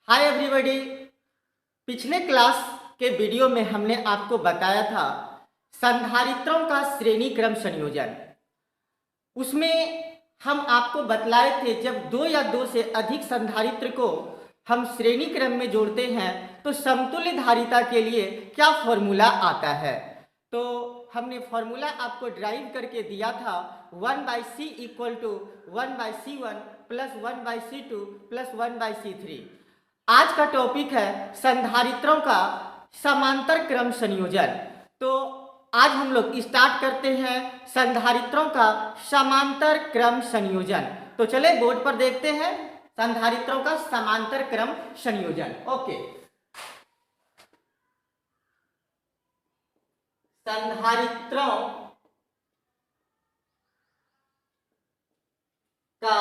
Hi everybody. पिछले class के video में हमने आपको बताया था संधारित्रों का श्रेणी क्रम संयोजन। उसमें हम आपको बतलाए थे जब दो या दो से अधिक संधारित्र को हम श्रेणी क्रम में जोड़ते हैं तो समतुल्य धारिता के लिए क्या फॉर्मूला आता है। तो हमने फॉर्मूला आपको ड्राइव करके दिया था 1/c equal to 1/c1 plus 1/c2 plus 1/c3। आज का टॉपिक है संधारित्रों का समांतर क्रम संयोजन। तो आज हम लोग स्टार्ट करते हैं संधारित्रों का समांतर क्रम संयोजन। तो चले बोर्ड पर देखते हैं संधारित्रों का समांतर क्रम संयोजन। ओके, संधारित्रों का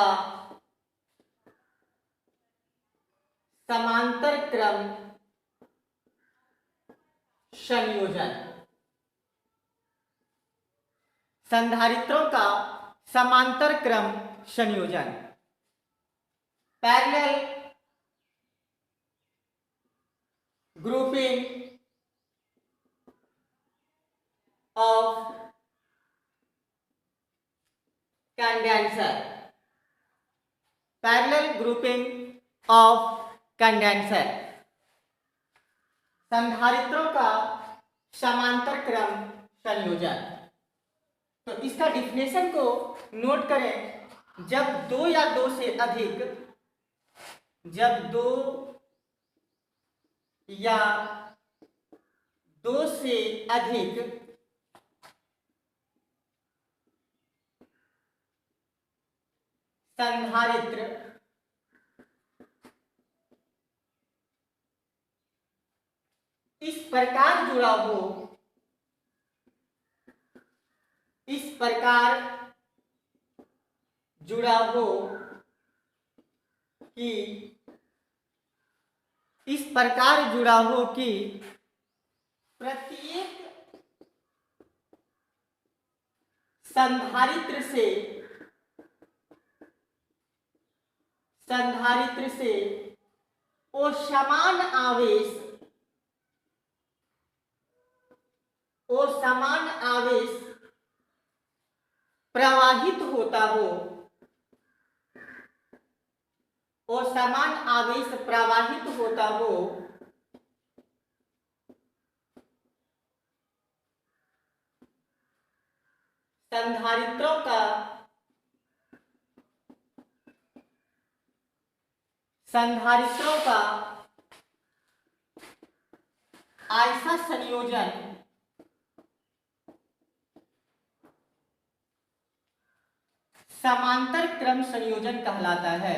समांतर क्रम संयोजन। संधारित्रों का समांतर क्रम संयोजन, parallel grouping of condenser. Parallel grouping of condenser, संधारित्रों का समांतर क्रम संयोजन। तो इसका डिफिनेशन को नोट करें। जब दो या दो से अधिक संधारित्र इस प्रकार जुड़ा हो कि प्रत्येक संधारित्र से वो समान आवेश प्रवाहित होता हो, संधारित्रों का ऐसा संयोजन समांतर क्रम संयोजन कहलाता है।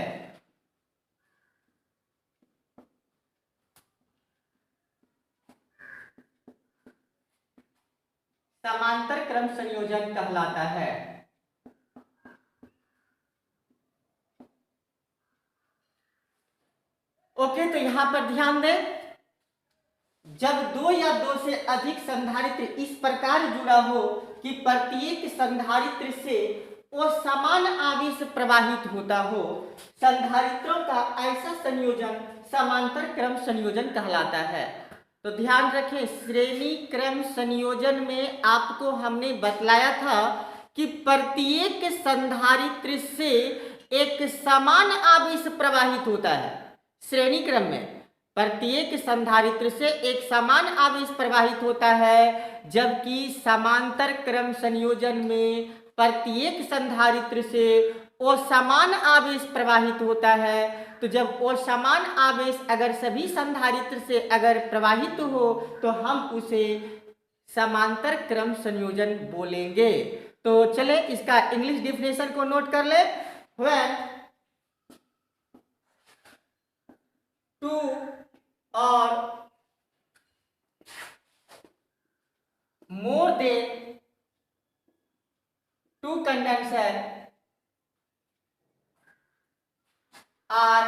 समांतर क्रम संयोजन कहलाता है। ओके, तो यहां पर ध्यान दें, जब दो या दो से अधिक संधारित्र इस प्रकार जुड़ा हो कि प्रत्येक संधारित्र से वो समान आवेश प्रवाहित होता हो, संधारित्रों का ऐसा संयोजन समांतर क्रम संयोजन कहलाता है। तो ध्यान रखें, श्रेणी क्रम संयोजन में आपको हमने बतलाया था कि प्रत्येक संधारित्र से एक समान आवेश प्रवाहित होता है। श्रेणी क्रम में प्रत्येक संधारित्र से एक समान आवेश प्रवाहित होता है, जबकि समांतर क्रम संयोजन में प्रत्येक संधारित्र से वो समान आवेश प्रवाहित होता है। तो जब वो समान आवेश अगर सभी संधारित्र से अगर प्रवाहित हो तो हम उसे समांतर क्रम संयोजन बोलेंगे। तो चले इसका इंग्लिश डिफिनेशन को नोट कर ले। व्हेन टू और more than two condenser are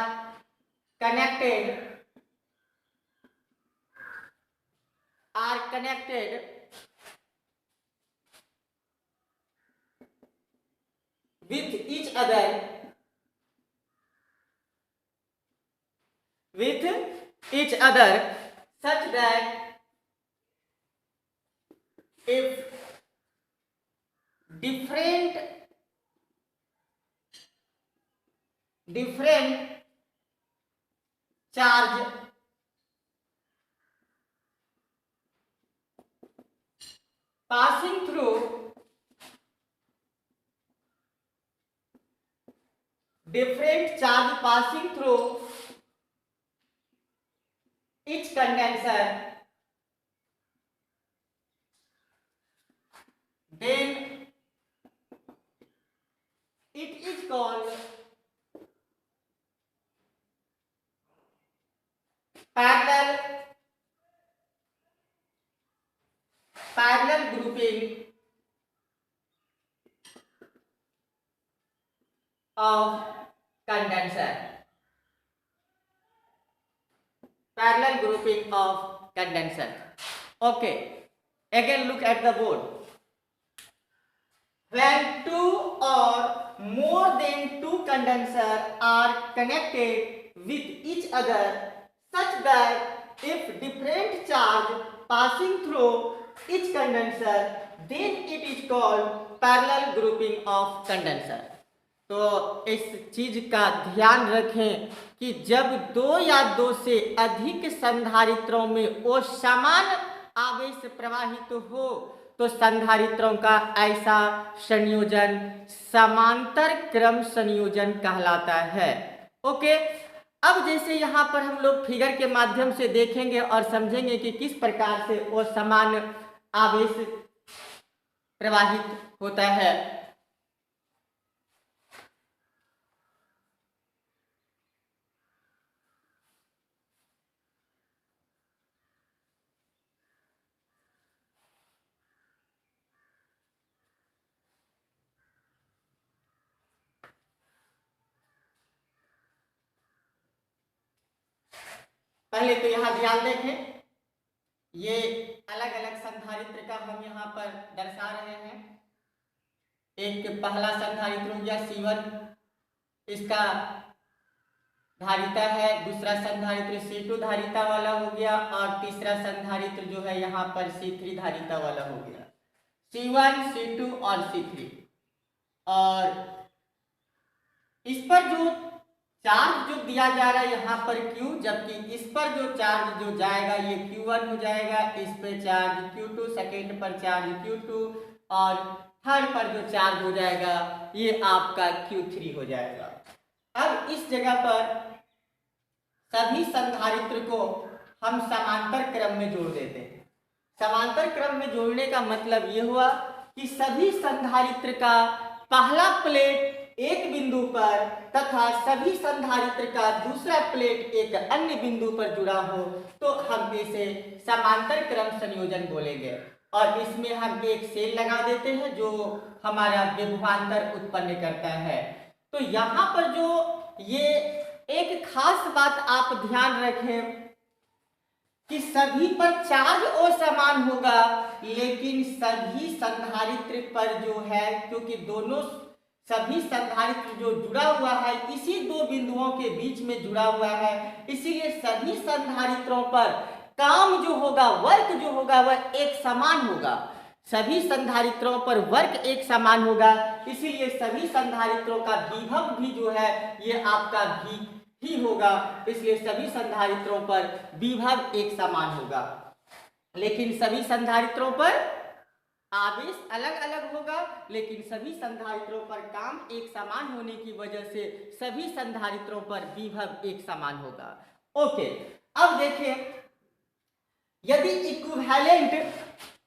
connected with each other with each other such that if different charge passing through each condenser, then it is called parallel grouping of condenser. Parallel grouping of condenser. Okay, again look at the board. When two or more than two condensers are connected with each other such that if different charge passing through each condenser, then it is called parallel grouping of condenser. तो इस चीज का ध्यान रखें कि जब दो या दो से अधिक संधारित्रों में वो समान आवेश प्रवाहित हो तो संधारित्रों का ऐसा संयोजन समांतर क्रम संयोजन कहलाता है। ओके, अब जैसे यहाँ पर हम लोग फिगर के माध्यम से देखेंगे और समझेंगे कि किस प्रकार से वो समान आवेश प्रवाहित होता है। पहले तो यहाँ ध्यान देखें, ये अलग अलग संधारित्र का हम यहाँ पर दर्शा रहे हैं। एक पहला संधारित्र हो गया C1, इसका धारिता है। दूसरा संधारित्र C2 धारिता वाला हो गया और तीसरा संधारित्र जो है यहाँ पर C3 धारिता वाला हो गया। C1, C2 और C3, और इस पर जो चार्ज जो दिया जा रहा है यहाँ पर Q, जबकि इस पर जो चार्ज जो जाएगा ये Q1 हो जाएगा। इस पे चार्ज Q2, सेकेंड पर चार्ज Q2 और थर्ड पर जो चार्ज हो जाएगा ये आपका Q3 हो जाएगा। अब इस जगह पर सभी संधारित्र को हम समांतर क्रम में जोड़ देते हैं। समांतर क्रम में जोड़ने का मतलब ये हुआ कि सभी संधारित्र का पहला प्लेट एक बिंदु पर तथा सभी संधारित्र का दूसरा प्लेट एक अन्य बिंदु पर जुड़ा हो तो हम इसे समांतर क्रम संयोजन बोलेंगे। और इसमें हम एक सेल लगा देते हैं जो हमारा विभवांतर उत्पन्न करता है। तो यहाँ पर जो ये एक खास बात आप ध्यान रखें कि सभी पर चार्ज असमान होगा, लेकिन सभी संधारित्र पर जो है, क्योंकि दोनों सभी संधारित्र जो जुड़ा हुआ है इसी दो बिंदुओं के बीच में जुड़ा हुआ है, इसीलिए सभी संधारित्रों पर काम जो होगा, वर्क जो होगा वह एक समान होगा। सभी संधारित्रों पर वर्क एक समान होगा, इसीलिए सभी संधारित्रों का विभव भी जो है ये आपका ही होगा। इसलिए सभी संधारित्रों पर विभव एक समान होगा, लेकिन सभी संधारित्रों पर आवेश अलग अलग होगा, लेकिन सभी संधारित्रों पर काम एक समान होने की वजह से सभी संधारित्रों पर विभव एक समान होगा। ओके, अब देखें, यदि इक्विवेलेंट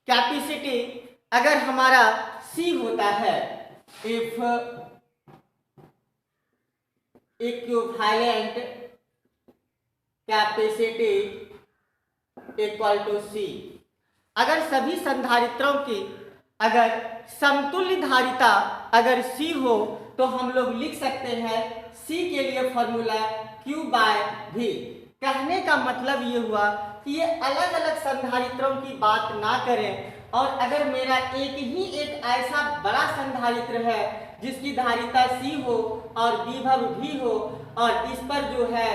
कैपेसिटी अगर हमारा C होता है, if equivalent capacity equal to C, अगर सभी संधारित्रों की अगर समतुल्य धारिता अगर C हो तो हम लोग लिख सकते हैं C के लिए फॉर्मूला Q/V। कहने का मतलब ये हुआ कि ये अलग अलग संधारित्रों की बात ना करें, और अगर मेरा एक ऐसा बड़ा संधारित्र है जिसकी धारिता C हो और विभव V हो और इस पर जो है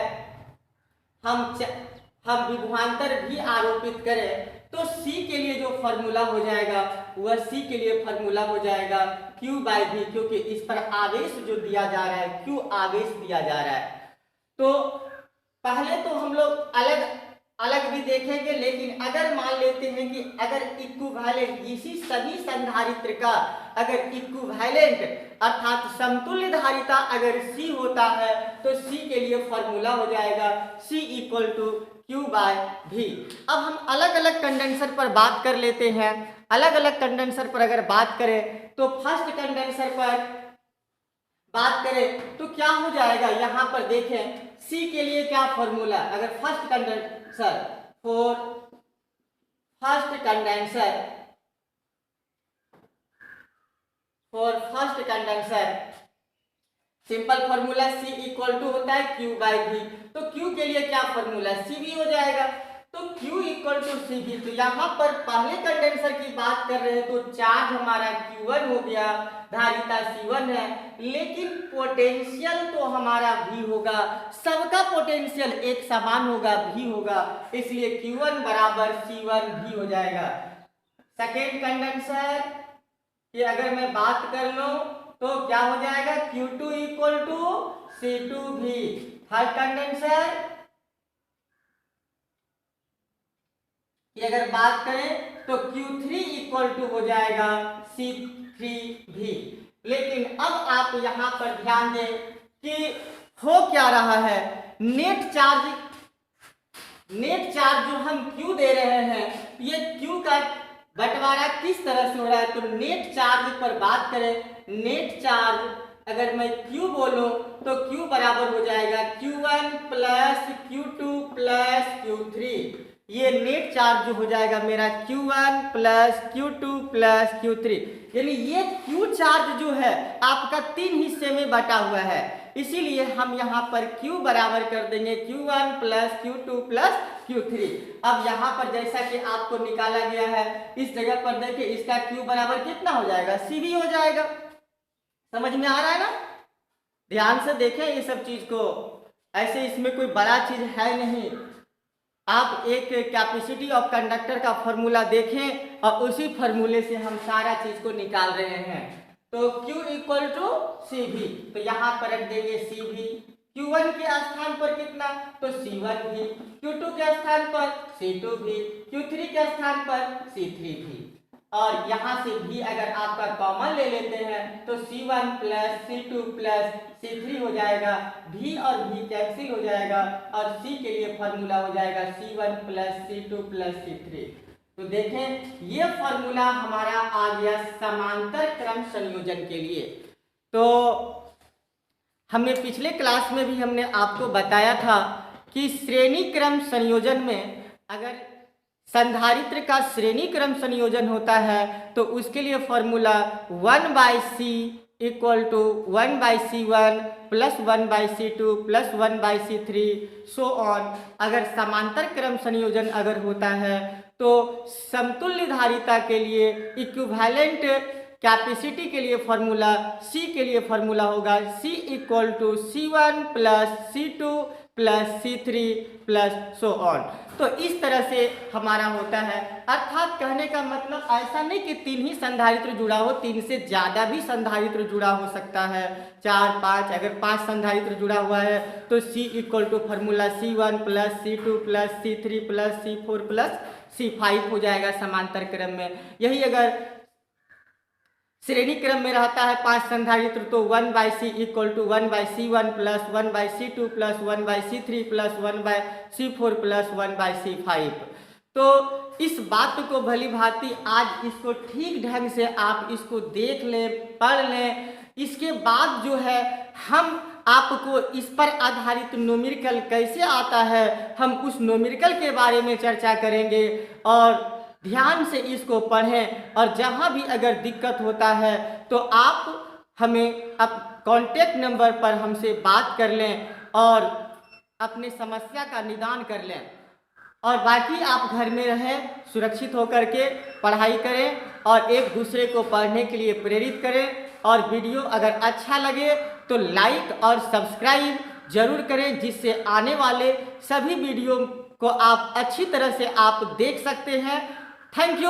हम विभवांतर भी आरोपित करें तो C के लिए जो फॉर्मूला हो जाएगा वह C के लिए फॉर्मूला हो जाएगा Q/V, क्योंकि इस पर आवेश जो दिया जा रहा है Q आवेश दिया जा रहा है। तो पहले तो हम लोग अलग अलग भी देखेंगे, लेकिन अगर मान लेते हैं कि अगर इक्विवेलेंट इसी सभी संधारित्र का अगर इक्विवेलेंट अर्थात समतुल्य धारिता अगर C होता है तो C के लिए फॉर्मूला हो जाएगा C = Q/V। अब हम अलग अलग कंडेंसर पर बात कर लेते हैं। अलग अलग कंडेंसर पर अगर बात करें तो फर्स्ट कंडेंसर पर बात करें तो क्या हो जाएगा, यहां पर देखें C के लिए क्या फॉर्मूला, अगर first condenser simple formula C = होता है Q/V। तो Q के लिए क्या फॉर्मूला, CV हो जाएगा। तो Q = CV। तो यहाँ पर पहले कंडेंसर की बात कर रहे हैं तो चार्ज हमारा Q1 हो गया, धारिता C1 है, लेकिन पोटेंशियल तो हमारा V होगा, सबका पोटेंशियल एक समान होगा, V होगा, इसलिए Q1 = C1 V हो जाएगा। सेकेंड कंडेंसर की अगर मैं बात कर लूं तो क्या हो जाएगा, Q2 = C2V। थर्ड कंडेंसर की अगर बात करें तो Q3 = हो जाएगा C3V। लेकिन अब आप यहां पर ध्यान दें कि हो क्या रहा है, नेट चार्ज जो हम Q दे रहे हैं, ये Q का बंटवारा किस तरह से हो रहा है। तो नेट चार्ज पर बात करें, नेट चार्ज अगर मैं Q बोलूं तो Q बराबर हो जाएगा Q1 + Q2 + Q3। ये नेट चार्ज जो हो जाएगा मेरा Q1 + Q2 + Q3, यानी ये Q चार्ज जो है आपका 3 हिस्से में बटा हुआ है, इसीलिए हम यहाँ पर Q बराबर कर देंगे Q1 + Q2 + Q3। अब यहाँ पर जैसा कि आपको निकाला गया है, इस जगह पर देखिए इसका Q बराबर कितना हो जाएगा, CV हो जाएगा। समझ में आ रहा है ना, ध्यान से देखें ये सब चीज को, ऐसे इसमें कोई बड़ा चीज है नहीं। आप एक कैपेसिटी ऑफ कंडक्टर का फॉर्मूला देखें और उसी फॉर्मूले से हम सारा चीज को निकाल रहे हैं। तो Q = CV, तो यहाँ पर रख देंगे CV। Q1 के स्थान पर कितना, तो C1V, Q2 के स्थान पर C2V, Q3 के स्थान पर C3V, और यहाँ से भी अगर आपका कॉमन ले लेते हैं तो C1 + C2 + C3 हो जाएगा, V और V कैंसिल हो जाएगा और C के लिए फॉर्मूला हो जाएगा C1 + C2 + C3। तो देखें ये फॉर्मूला हमारा आ गया समांतर क्रम संयोजन के लिए। तो हमने पिछले क्लास में भी हमने आपको बताया था कि श्रेणी क्रम संयोजन में अगर संधारित्र का श्रेणी क्रम संयोजन होता है तो उसके लिए formula 1/C = 1/C1 + 1/C2 + 1/C3 so on. अगर समांतर क्रम संयोजन अगर होता है तो समतुल्य धारिता के लिए इक्विवेलेंट कैपेसिटी के लिए फॉर्मूला C के लिए फॉर्मूला होगा C = C1 + C2 + C3 + so on. तो इस तरह से हमारा होता है, अर्थात कहने का मतलब ऐसा नहीं कि 3 ही संधारित्र जुड़ा हो, 3 से ज़्यादा भी संधारित्र जुड़ा हो सकता है, 4 5, अगर 5 संधारित्र जुड़ा हुआ है तो C = formula C1 + C2 + C3 + C4 + C5 हो जाएगा समांतर क्रम में। यही अगर श्रेणी क्रम में रहता है 5 संधारित्र तो 1/C = 1/C1 + 1/C2 + 1/C3 + 1/C4 + 1/C5। तो इस बात को भली भांति आज इसको ठीक ढंग से आप इसको देख लें, पढ़ लें, इसके बाद जो है हम आपको इस पर आधारित न्यूमेरिकल कैसे आता है हम उस न्यूमेरिकल के बारे में चर्चा करेंगे। और ध्यान से इसको पढ़ें और जहाँ भी अगर दिक्कत होता है तो आप हमें अब कॉन्टैक्ट नंबर पर हमसे बात कर लें और अपने समस्या का निदान कर लें। और बाकी आप घर में रहें, सुरक्षित होकर के पढ़ाई करें और एक दूसरे को पढ़ने के लिए प्रेरित करें। और वीडियो अगर अच्छा लगे तो लाइक और सब्सक्राइब जरूर करें, जिससे आने वाले सभी वीडियो को आप अच्छी तरह से आप देख सकते हैं। Thank you.